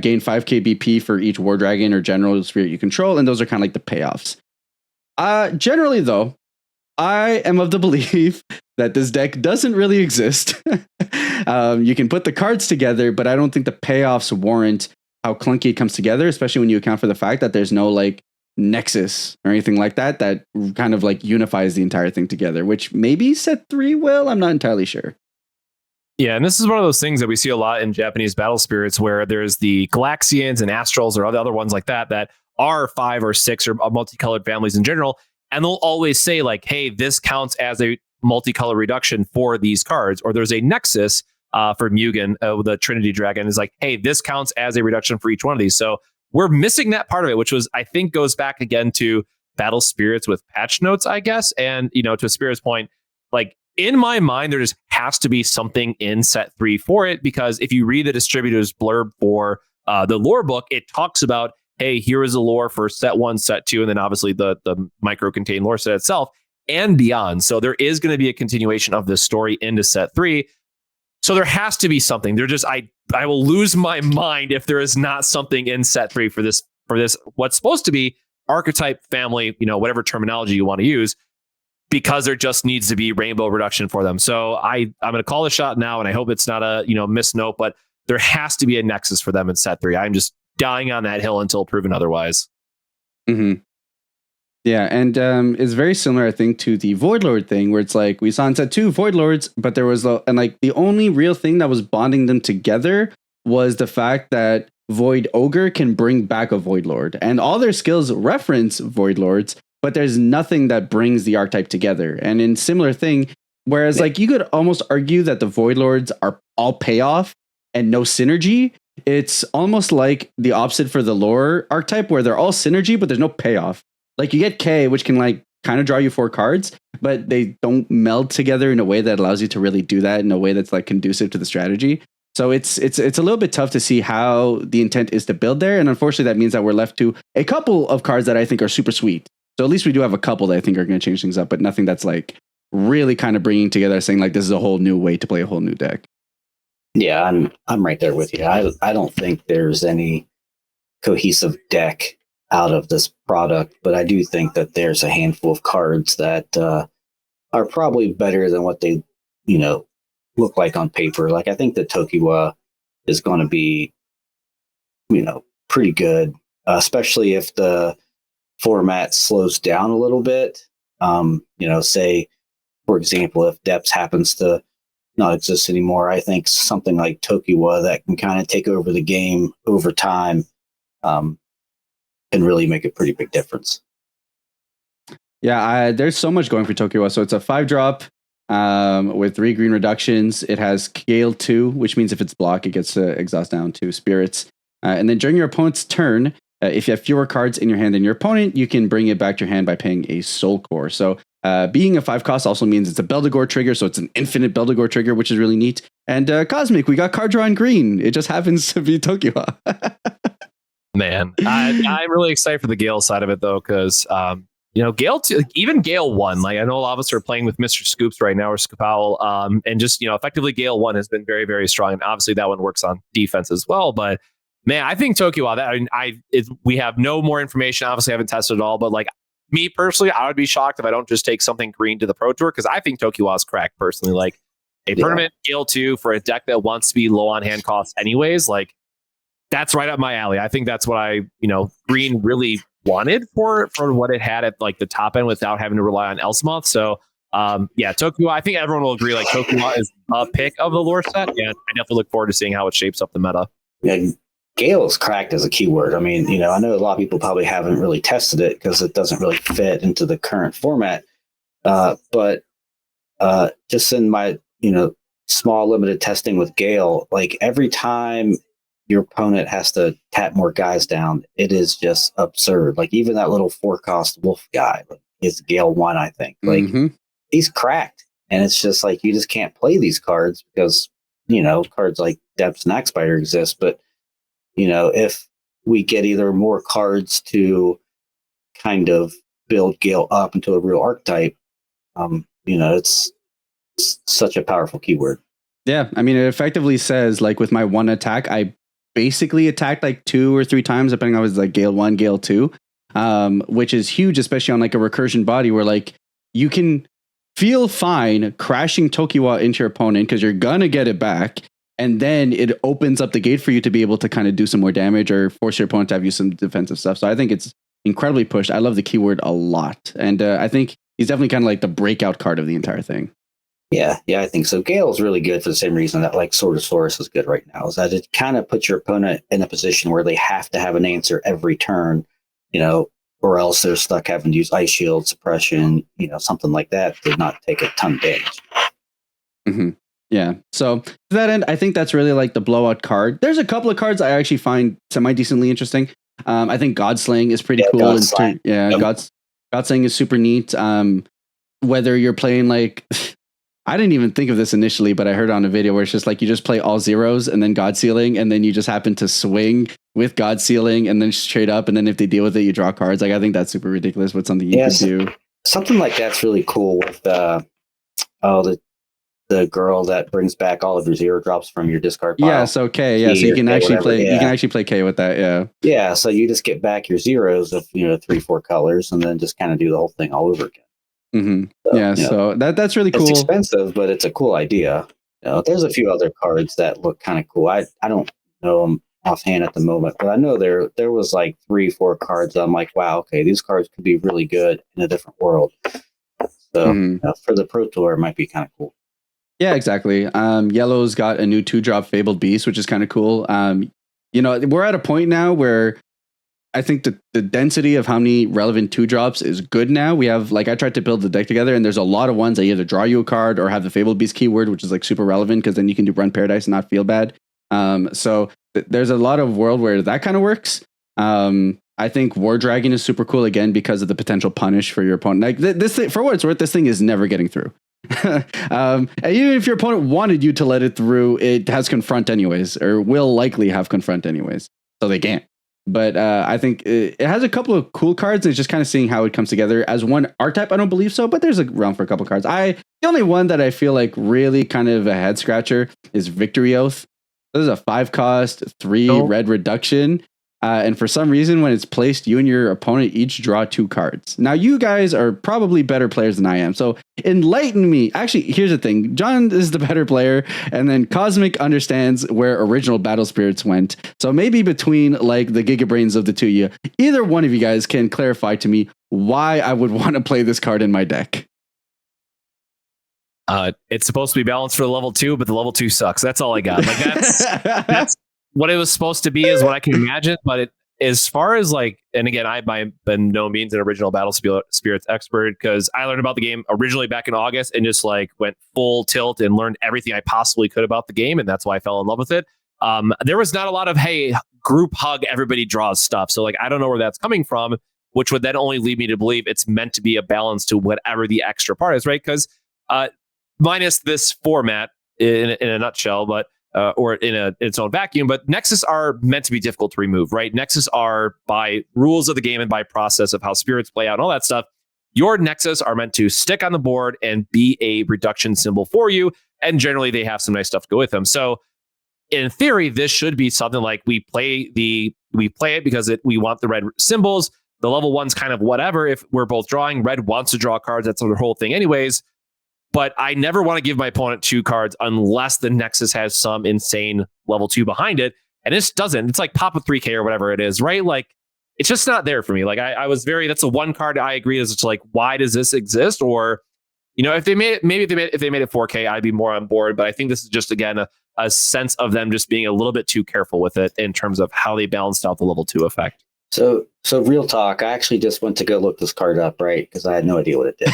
gain 5k BP for each war dragon or general spirit you control, and those are kind of like the payoffs. Generally, though, I am of the belief that this deck doesn't really exist. You can put the cards together, but I don't think the payoffs warrant how clunky it comes together, especially when you account for the fact that there's no like nexus or anything like that kind of like unifies the entire thing together, which maybe set 3 will. I'm not entirely sure. Yeah, and this is one of those things that we see a lot in Japanese battle spirits, where there's the Galaxians and Astrals or other ones like that are 5 or 6 or multicolored families in general. And they'll always say like, hey, this counts as a multicolor reduction for these cards. Or there's a Nexus for Mugen, the Trinity Dragon, is like, hey, this counts as a reduction for each one of these. So we're missing that part of it, which was, I think, goes back again to battle spirits with patch notes, I guess. And, to Espira's point, like, in my mind, there just has to be something in set 3 for it, because if you read the distributor's blurb for the lore book, it talks about, hey, here is a lore for set 1, set 2, and then obviously the micro-contained lore set itself and beyond. So there is going to be a continuation of this story into set 3. So there has to be something. I will lose my mind if there is not something in set 3 for this what's supposed to be archetype family, whatever terminology you want to use, because there just needs to be rainbow reduction for them. So I'm going to call the shot now, and I hope it's not a missed note, but there has to be a nexus for them in set 3. I'm just dying on that hill until proven otherwise. Mm-hmm. Yeah, and it's very similar, I think, to the Void Lord thing, where it's like we saw in set 2 Void Lords, but there was the only real thing that was bonding them together was the fact that Void Ogre can bring back a Void Lord, and all their skills reference Void Lords, but there's nothing that brings the archetype together. And in similar thing, whereas like you could almost argue that the Void Lords are all payoff and no synergy, it's almost like the opposite for the lore archetype, where they're all synergy, but there's no payoff. Like you get K, which can like kind of draw you 4 cards, but they don't meld together in a way that allows you to really do that in a way that's like conducive to the strategy. So it's a little bit tough to see how the intent is to build there. And unfortunately, that means that we're left to a couple of cards that I think are super sweet. So at least we do have a couple that I think are going to change things up, but nothing that's like really kind of bringing together, saying like this is a whole new way to play a whole new deck. Yeah, I'm right there with you. I don't think there's any cohesive deck out of this product, but I do think that there's a handful of cards that are probably better than what they, look like on paper. Like I think the Tokiwa is going to be, pretty good, especially if the format slows down a little bit. Say, for example, if Depths happens to not exist anymore, I think something like Tokiwa that can kind of take over the game over time can really make a pretty big difference. Yeah, there's so much going for Tokiwa. So it's a 5-drop with 3 green reductions. It has Gale 2, which means if it's block, it gets exhaust down to spirits. And then during your opponent's turn, if you have fewer cards in your hand than your opponent, you can bring it back to your hand by paying a soul core. So Being a 5 cost also means it's a Beldegor trigger, so it's an infinite Beldegor trigger, which is really neat. And Cosmic, we got card draw in green. It just happens to be Tokiwa. Man, I'm really excited for the Gale side of it, though, because Gale 2, even Gale 1, like I know a lot of us are playing with Mr. Scoops right now, or Scoopal, and just effectively Gale 1 has been very, very strong, and obviously that one works on defense as well. But man, I think Tokiwa, we have no more information. Obviously, I haven't tested it all, but like me personally, I would be shocked if I don't just take something green to the Pro Tour, because I think Tokiwa is cracked personally. Like a permanent Gale 2 for a deck that wants to be low on hand costs anyways, like that's right up my alley. I think that's what green really wanted for what it had at like the top end without having to rely on Elsamoth. So Tokiwa, I think everyone will agree like Tokiwa is a pick of the lore set, and I definitely look forward to seeing how it shapes up the meta. Yeah, Gale is cracked as a keyword. I mean, I know a lot of people probably haven't really tested it because it doesn't really fit into the current format. But just in my small limited testing with Gale, like every time your opponent has to tap more guys down, it is just absurd. Like even that little 4-cost wolf guy is Gale 1, I think. Like he's cracked, and it's just like you just can't play these cards because cards like Depths and Axe Spider exist. But if we get either more cards to kind of build Gale up into a real archetype, it's such a powerful keyword. Yeah, I mean, it effectively says like with my 1 attack, I basically attacked like 2 or 3 times, depending on if it's like Gale 1, Gale 2, which is huge, especially on like a recursion body where like you can feel fine crashing Tokiwa into your opponent because you're gonna get it back, and then it opens up the gate for you to be able to kind of do some more damage or force your opponent to have you some defensive stuff. So I think it's incredibly pushed. I love the keyword a lot, and I think he's definitely kind of like the breakout card of the entire thing. Yeah, I think so. Gale is really good for the same reason that like Sword of Saurus is good right now, is that it kind of puts your opponent in a position where they have to have an answer every turn, or else they're stuck having to use Ice Shield, Suppression, something like that to not take a ton of damage. Mm-hmm. Yeah. So to that end, I think that's really like the blowout card. There's a couple of cards I actually find semi-decently interesting. I think Godslaying is pretty cool. Godslaying. Godslaying is super neat. Whether you're playing like... I didn't even think of this initially, but I heard on a video where it's just like you just play all zeros and then God Sealing, and then you just happen to swing with God Sealing and then straight up, and then if they deal with it, you draw cards. Like I think that's super ridiculous, but something you could do. Something like that's really cool with the girl that brings back all of your 0 drops from your discard pile. Yeah, so K. Yeah, so you can actually play. Yeah. You can actually play K with that. Yeah. Yeah, so you just get back your zeros of 3-4 colors, and then just kind of do the whole thing all over again. Mm-hmm. So, so that's really cool. It's expensive, but it's a cool idea. There's a few other cards that look kind of cool. I don't know them offhand at the moment, but I know there was like 3-4 cards that I'm like, wow, okay, these cards could be really good in a different world. So for the Pro Tour, it might be kind of cool. Yeah, exactly. Yellow's got a new 2-drop Fabled Beast, which is kind of cool. We're at a point now where I think the density of how many relevant 2-drops is good now. We have, like, I tried to build the deck together, and there's a lot of ones that either draw you a card or have the Fabled Beast keyword, which is like super relevant because then you can do Run Paradise and not feel bad. So there's a lot of world where that kind of works. I think War Dragon is super cool again because of the potential punish for your opponent. Like this thing, for what it's worth, this thing is never getting through. And even if your opponent wanted you to let it through, it has Confront anyways, or will likely have Confront anyways, so they can't. But I think it has a couple of cool cards, and it's just kind of seeing how it comes together. As one archetype, I don't believe so, but there's a round for a couple of cards. The only one that I feel like really kind of a head scratcher is Victory Oath. This is a 5-cost, 3 red reduction. And for some reason, when it's placed, you and your opponent each draw 2 cards. Now, you guys are probably better players than I am. So enlighten me. Actually, here's the thing. John is the better player. And then Cosmic understands where original Battle Spirits went. So maybe between like the Gigabrains of the two of you, either one of you guys can clarify to me why I would want to play this card in my deck. It's supposed to be balanced for the level 2, but the level 2 sucks. That's all I got. Like that's what it was supposed to be is what I can imagine. But as far as like, and again, I've been no means an original Battle Spirits expert because I learned about the game originally back in August and just like went full tilt and learned everything I possibly could about the game. And that's why I fell in love with it. There was not a lot of, hey, group hug, everybody draws stuff. So like, I don't know where that's coming from. which would then only lead me to believe it's meant to be a balance to whatever the extra part is, right? Because minus this format in a nutshell, but or in its own vacuum, but Nexus are meant to be difficult to remove, right? Nexus are, by rules of the game and by process of how spirits play out and all that stuff, your Nexus are meant to stick on the board and be a reduction symbol for you. And generally they have some nice stuff to go with them. So in theory, this should be something like we play it because we want the red symbols. The level one's kind of whatever. If we're both drawing, red wants to draw cards. That's the whole thing anyways. But I never want to give my opponent 2 cards unless the Nexus has some insane level 2 behind it. And this doesn't. It's like pop a 3K or whatever it is, right? Like, it's just not there for me. Like, I was that's the one card I agree is it's like, why does this exist? Or, if they made it, if they made it 4K, I'd be more on board. But I think this is just, again, a sense of them just being a little bit too careful with it in terms of how they balanced out the level 2 effect. So real talk, I actually just went to go look this card up, right? Because I had no idea what it did.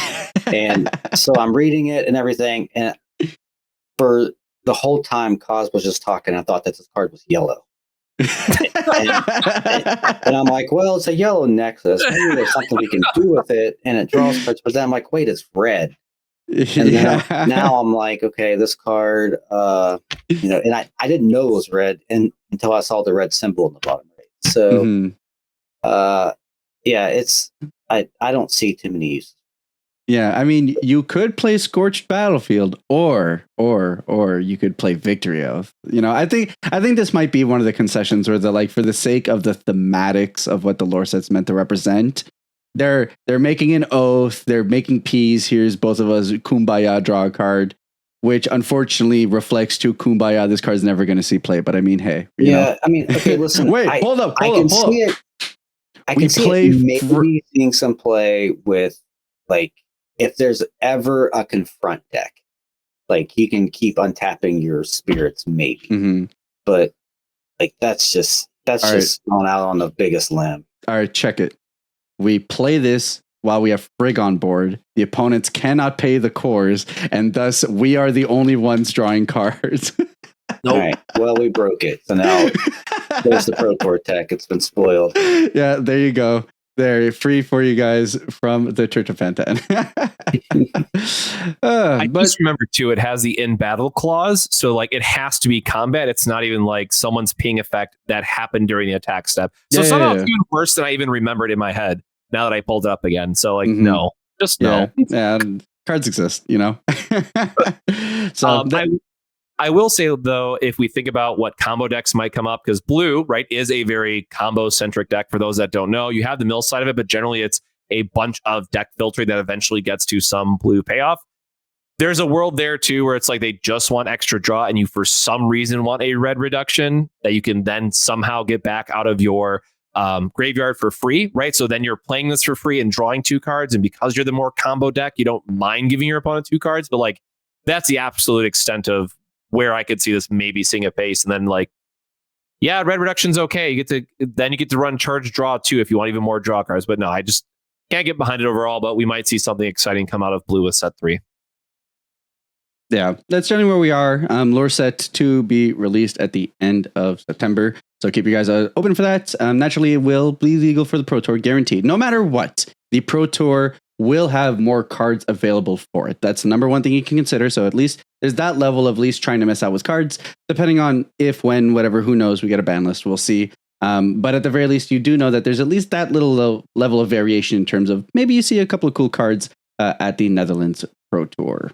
And so I'm reading it and everything. And for the whole time, Koz was just talking, I thought that this card was yellow. and I'm like, well, it's a yellow Nexus. Maybe there's something we can do with it. And it draws cards. But then I'm like, wait, it's red. And now I'm like, okay, this card, and I didn't know it was red until I saw the red symbol in the bottom right. So, I don't see too many uses. Yeah, I mean, you could play Scorched Battlefield, or you could play Victory Oath. I think this might be one of the concessions where for the sake of the thematics of what the lore set's meant to represent, they're making an oath, they're making peace. Here's both of us, Kumbaya, draw a card, which unfortunately reflects to Kumbaya. This card's never going to see play, but I mean, hey, you know. I mean, okay, listen. Wait, hold up. I can see it maybe seeing some play with, like, if there's ever a confront deck, like, you can keep untapping your spirits, maybe. Mm-hmm. But like, that's just going out on the biggest limb. All right, check it. We play this while we have Frigg on board. The opponents cannot pay the cores, and thus we are the only ones drawing cards. Nope. All right. Well, we broke it. So now there's the Pro Tour tech. It's been spoiled. Yeah, there you go. They're free for you guys from the Church of Pentan. Just remember too, it has the in battle clause, so like it has to be combat. It's not even like someone's ping effect that happened during the attack step. So somehow it's even worse than I even remembered in my head. Now that I pulled it up again, so like no, just no. Yeah, cards exist, So I will say, though, if we think about what combo decks might come up, because blue, right, is a very combo-centric deck. For those that don't know, you have the mill side of it, but generally it's a bunch of deck filtering that eventually gets to some blue payoff. There's a world there, too, where it's like they just want extra draw, and you, for some reason, want a red reduction that you can then somehow get back out of your graveyard for free, right? So then you're playing this for free and drawing 2 cards, and because you're the more combo deck, you don't mind giving your opponent 2 cards, but like that's the absolute extent of where I could see this maybe seeing a pace. And then like, yeah, red reduction's okay. You get to run charge draw too if you want even more draw cards. But no, I just can't get behind it overall, but we might see something exciting come out of blue with set 3. Yeah, that's generally where we are. Lore set to be released at the end of September. So keep you guys open for that. Naturally, it will be legal for the Pro Tour, guaranteed. No matter what, the Pro Tour will have more cards available for it. That's the number one thing you can consider. So at least there's that level of least trying to miss out with cards, depending on if, when, whatever, who knows, we get a ban list. We'll see. But at the very least, you do know that there's at least that little level of variation in terms of maybe you see a couple of cool cards at the Netherlands Pro Tour.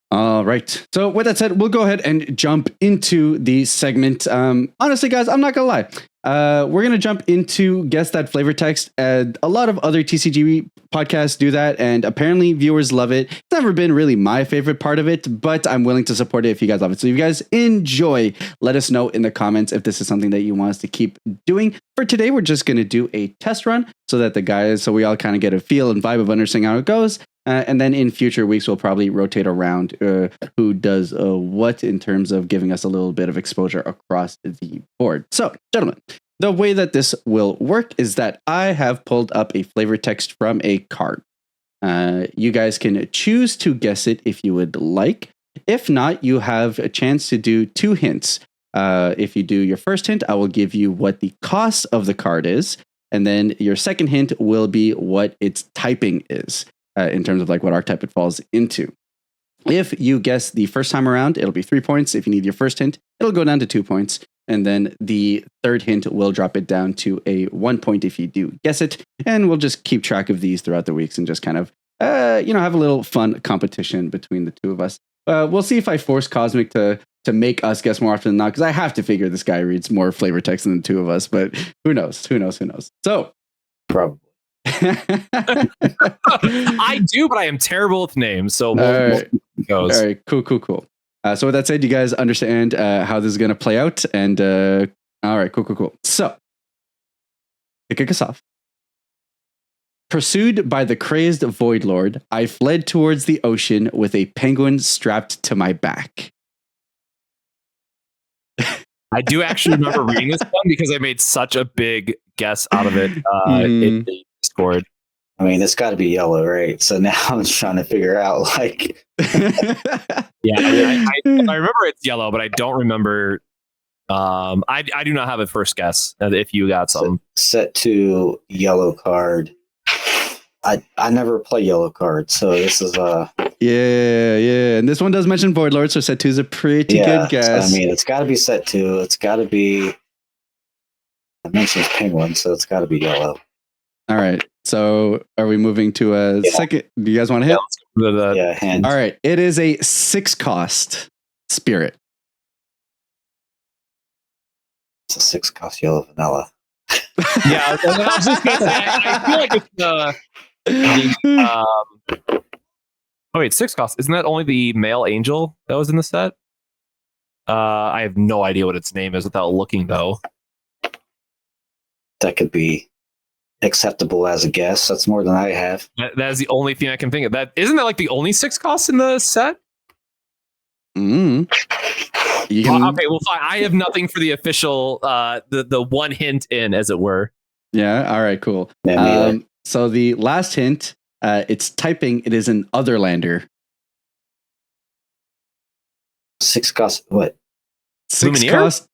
All right. So with that said, we'll go ahead and jump into the segment. Honestly, guys, I'm not going to lie. We're going to jump into Guess That Flavor Text. A lot of other TCG podcasts do that, and apparently viewers love it. It's never been really my favorite part of it, but I'm willing to support it if you guys love it. So if you guys enjoy, let us know in the comments if this is something that you want us to keep doing. For today, we're just going to do a test run so we all kind of get a feel and vibe of understanding how it goes. And then in future weeks, we'll probably rotate around who does what in terms of giving us a little bit of exposure across the board. So, gentlemen, the way that this will work is that I have pulled up a flavor text from a card. You guys can choose to guess it if you would like. If not, you have a chance to do 2 hints. If you do your first hint, I will give you what the cost of the card is. And then your second hint will be what its typing is in terms of like what archetype it falls into. If you guess the first time around, it'll be 3 points. If you need your first hint, it'll go down to 2 points. And then the third hint will drop it down to a 1 point if you do guess it. And we'll just keep track of these throughout the weeks and just kind of, have a little fun competition between the two of us. We'll see if I force Cosmic to make us guess more often than not, because I have to figure this guy reads more flavor text than the two of us. But who knows? So, Probably. I do, but I am terrible with names. So All right, cool. So with that said, you guys understand how this is going to play out. And all right, cool. So to kick us off. Pursued by the crazed Void Lord, I fled towards the ocean with a penguin strapped to my back. I do actually remember reading this one because I made such a big guess out of it in the Discord. I mean, it's got to be yellow, right? So now I'm trying to figure out, like... Yeah, I remember it's yellow, but I don't remember. I do not have a first guess if you got something. Set to yellow card. I never play yellow cards, so this is Yeah. And this one does mention Void Lord, so set 2 is a pretty good guess. I mean, it's got to be set 2. It's got to be... I mentioned penguin, so it's got to be yellow. All right. So are we moving to a second? Do you guys want to hit? Hand. All right. It is a 6 cost spirit. It's a 6 cost yellow vanilla. Yeah, I was just gonna say, I feel like it's oh wait, 6 cost. Isn't that only the male angel that was in the set? I have no idea what its name is without looking though. That could be acceptable as a guess. That's more than I have. That is the only thing I can think of. That isn't that like the only 6 costs in the set? You can... Okay, well fine. I have nothing for the official the one hint in, as it were. Yeah, all right, cool. So the last hint, it's typing, it is an Otherlander. 6 cost what? 6 Lumiere? cost.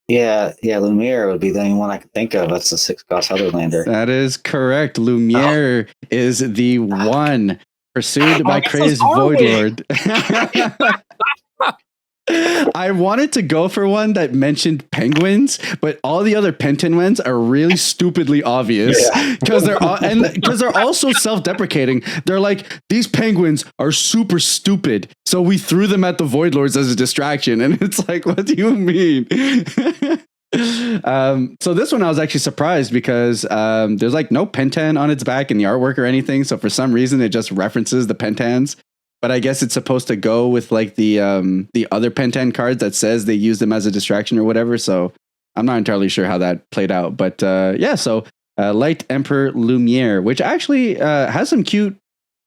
Yeah, Lumiere would be the only one I could think of. That's the 6 cost Otherlander. That is correct. Lumiere is the one pursued by crazed Void Lord. I wanted to go for one that mentioned penguins, but all the other Pentan ones are really stupidly obvious because they're also self-deprecating. They're like, these penguins are super stupid, so we threw them at the Void Lords as a distraction, and it's like, what do you mean? So this one I was actually surprised because there's like no Pentan on its back in the artwork or anything. So for some reason it just references the Pentans. But I guess it's supposed to go with like the other Pentan cards that says they use them as a distraction or whatever. So I'm not entirely sure how that played out. But so Light Emperor Lumiere, which actually has some cute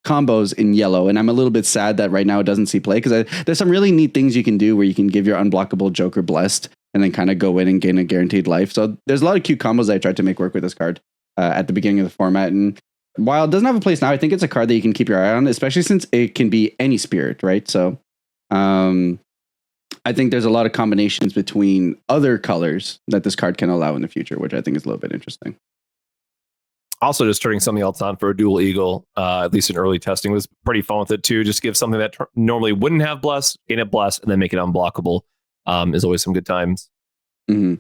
combos in yellow. And I'm a little bit sad that right now it doesn't see play because there's some really neat things you can do where you can give your unblockable Joker Blessed and then kind of go in and gain a guaranteed life. So there's a lot of cute combos I tried to make work with this card at the beginning of the format. And while it doesn't have a place now, I think it's a card that you can keep your eye on, especially since it can be any spirit, right? So I think there's a lot of combinations between other colors that this card can allow in the future, which I think is a little bit interesting. Also, just turning something else on for a dual eagle, at least in early testing, was pretty fun with it too. Just give something that normally wouldn't have bless, gain it bless, and then make it unblockable is always some good times. Mm-hmm.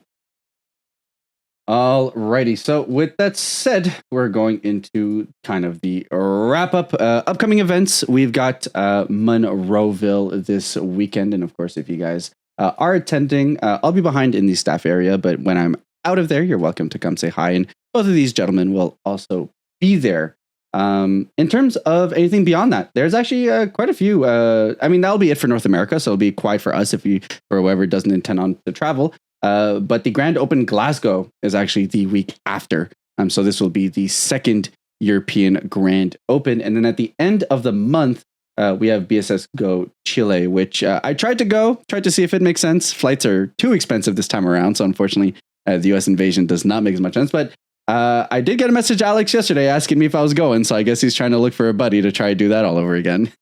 Alrighty, so with that said, we're going into kind of the wrap up. Upcoming events, we've got Monroeville this weekend, and of course, if you guys are attending, I'll be behind in the staff area, but when I'm out of there, you're welcome to come say hi, and both of these gentlemen will also be there. In terms of anything beyond that, there's actually quite a few. I mean, that'll be it for North America, so it'll be quiet for us for whoever doesn't intend on to travel. But the Grand Open Glasgow is actually the week after. So this will be the second European Grand Open. And then at the end of the month, we have BSS Go Chile, which I tried to see if it makes sense. Flights are too expensive this time around. So unfortunately, the US invasion does not make as much sense. But I did get a message Alex yesterday asking me if I was going. So I guess he's trying to look for a buddy to try to do that all over again.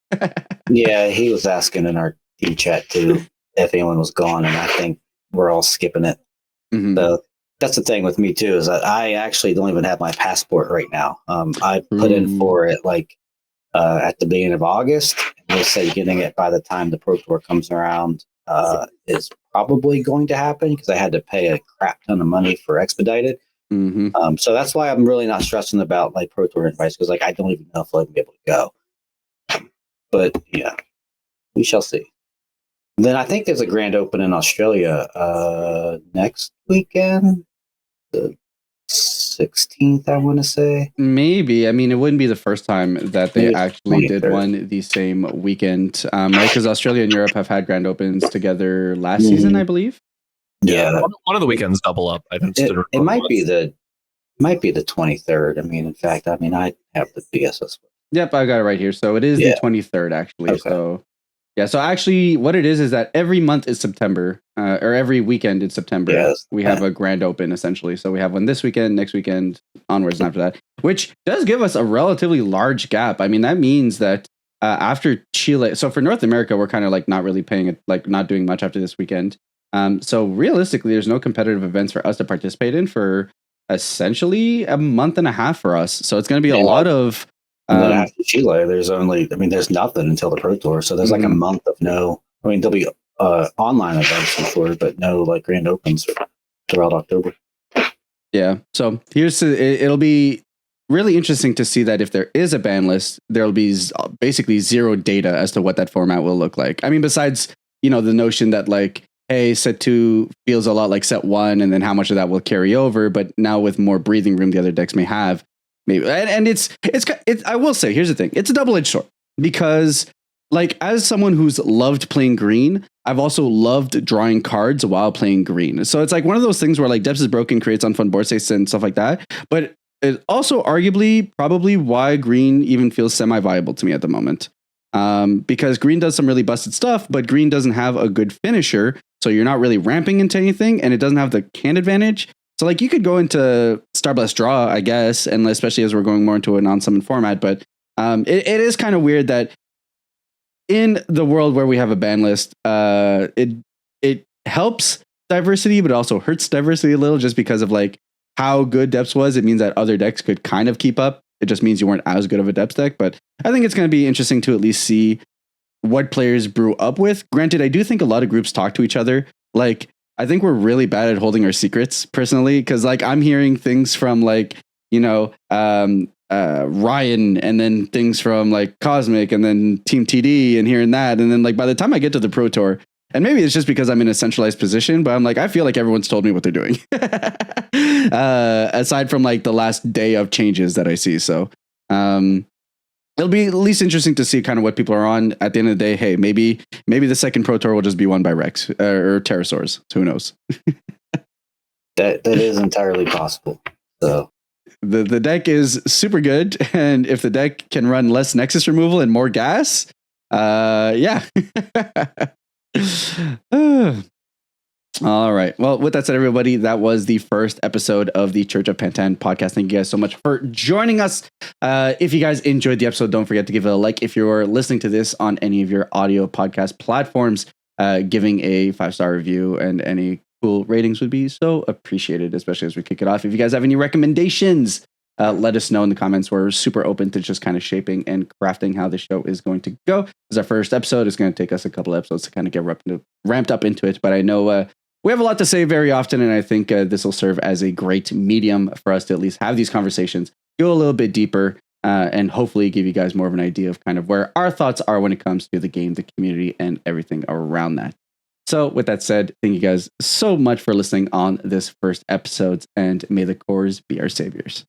Yeah, he was asking in our team chat too if anyone was gone. And I think we're all skipping it. Mm-hmm. So that's the thing with me too, is that I actually don't even have my passport right now. I put in for it like at the beginning of August. They say getting it by the time the Pro Tour comes around is probably going to happen, because I had to pay a crap ton of money for expedited. So that's why I'm really not stressing about like Pro Tour invites, because like I don't even know if I'll be able to go. But yeah, we shall see. And then I think there's a grand open in Australia next weekend, the 16th, I want to say. Maybe. I mean, it wouldn't be the first time that they actually did one the same weekend, right? Because Australia and Europe have had grand opens together last season, I believe. Yeah, one of the weekends double up. I think it might be the 23rd. I mean, in fact, I have the BSS. Yep, I got it right here. So it is the 23rd, actually. Okay. So yeah, so actually what it is that every month is September, or every weekend in September, we have a grand open, essentially. So we have one this weekend, next weekend, onwards and after that, which does give us a relatively large gap. I mean, that means that after Chile, so for North America, we're kind of like not really paying it, like not doing much after this weekend. So realistically, there's no competitive events for us to participate in for essentially a month and a half for us. So it's going to be a lot of... And then after Chile, there's nothing until the Pro Tour. So there's like a month of no... I mean, there'll be online events before, but no like grand opens throughout October. Yeah. So it'll be really interesting to see that if there is a ban list, there'll be basically zero data as to what that format will look like. I mean, besides, the notion that like, hey, set 2 feels a lot like set 1, and then how much of that will carry over. But now with more breathing room the other decks may have, maybe. And it's I will say, here's the thing. It's a double-edged sword, because like as someone who's loved playing green, I've also loved drawing cards while playing green. So it's like one of those things where like Depths is Broken creates unfun board states and stuff like that. But it's also arguably probably why green even feels semi-viable to me at the moment. Because green does some really busted stuff, but green doesn't have a good finisher. So you're not really ramping into anything, and it doesn't have the can advantage. So like you could go into Starblast Draw, I guess, and especially as we're going more into a non-summon format. But it is kind of weird that in the world where we have a ban list, it helps diversity, but it also hurts diversity a little, just because of like how good Depths was. It means that other decks could kind of keep up. It just means you weren't as good of a Depths deck. But I think it's going to be interesting to at least see what players brew up with. Granted, I do think a lot of groups talk to each other. Like, I think we're really bad at holding our secrets personally, because like I'm hearing things from like, Ryan, and then things from like Cosmic, and then Team TD, and hearing that. And then like by the time I get to the Pro Tour, and maybe it's just because I'm in a centralized position, but I'm like, I feel like everyone's told me what they're doing. Aside from like the last day of changes that I see. So it'll be at least interesting to see kind of what people are on. At the end of the day, hey, maybe the second Pro Tour will just be won by Rex or Pterosaurs. Who knows? That is entirely possible. So the deck is super good, and if the deck can run less Nexus removal and more gas, yeah. All right. Well, with that said, everybody, that was the first episode of the Church of Pentan podcast. Thank you guys so much for joining us. If you guys enjoyed the episode, don't forget to give it a like. If you're listening to this on any of your audio podcast platforms, giving a 5-star review and any cool ratings would be so appreciated, especially as we kick it off. If you guys have any recommendations, let us know in the comments. We're super open to just kind of shaping and crafting how the show is going to go. This is our first episode. It's going to take us a couple of episodes to kind of get ramped up into it. But I know we have a lot to say very often, and I think this will serve as a great medium for us to at least have these conversations, go a little bit deeper, and hopefully give you guys more of an idea of kind of where our thoughts are when it comes to the game, the community, and everything around that. So with that said, thank you guys so much for listening on this first episode, and may the cores be our saviors.